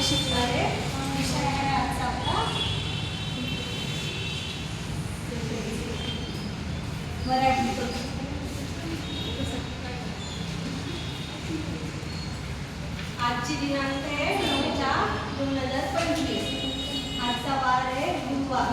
शिकणारे विषय आहे आजचा आपला मराठी. आजची दिनांक आहे 9/4/2025. आजचा वार आहे गुरुवार.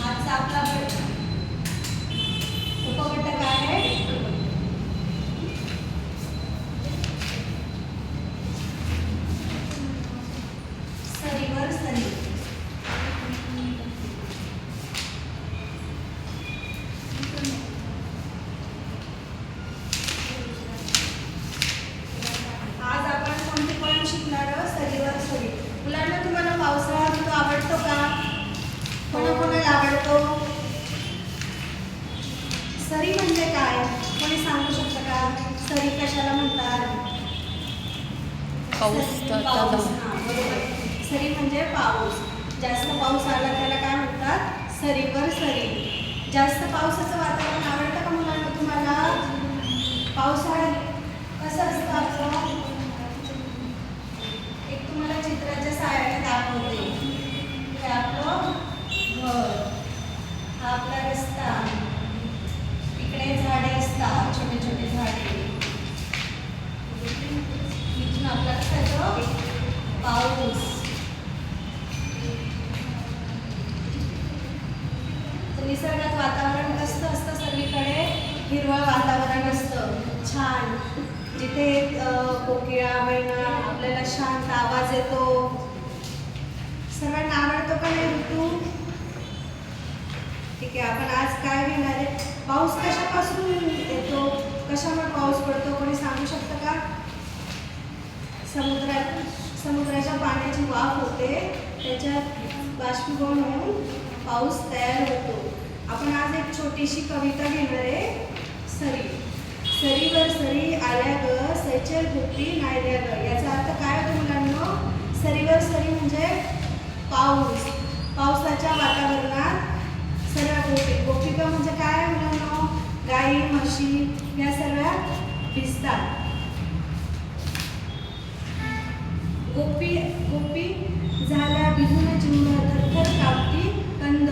आजचा आपला उपगट काय आहे? सरीवर सरी. आज आपण कोणते पण शिकणार आहोत? सरीवर सरी. मुलांना तुम्हाला पावसाळा ऋतू आवडतो का? कोणाकोणाला आवडतो? सरी म्हणजे काय? कोणी सांगू शकतं का? सरी कशाला म्हणतात? पाऊस. बरोबर. सरी म्हणजे पाऊस. जास्त पाऊस आला त्याला काय म्हणतात? सरीवर सरी. जास्त पावसाचं वातावरण आवडतं का मुलांना तुम्हाला? पावसाळ्यात कसं असतं आपलं? एक तुम्हाला चित्राच्या सहाय्याने दाखवते. हे आपलं घर, हा आपला रस्ता, इकडे झाडे असतात, छोटे छोटे झाडे. इथून आपला कसं येतो? पाऊस. तर निसर्गात वातावरण कसं असतं? सगळीकडे हिरवळ वातावरण असतं, छान. जिथे कोकिळा मैना आपल्याला शांत आवाज येतो. सर्वांना आवडतो का नाही ऋतू? ठीक आहे, आपण आज काय घेणार आहे? पाऊस कशापासून येतो? कशामुळे पाऊस पडतो? कोणी सांगू शकतं का? समुद्राच्या पाण्याची वाफ होते, त्याच्यात बाष्पीभवन होऊन पाऊस तयार होतो. आपण आज एक छोटीशी कविता घेणार आहे. सरी. सरीवर सरी आल्या ग, सैचल गोपी नायल्या ग. याचा अर्थ काय होतो मुलांना? सरीवर सरी म्हणजे पाऊस. पावसाच्या वातावरणात सर्व गोपिका म्हणजे काय मुलांना? गाई म्हशी या सर्व भिजतात. गोपी झाल्या भिजून चिंब, थरथर कापती कंद,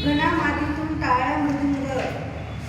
घना मातीत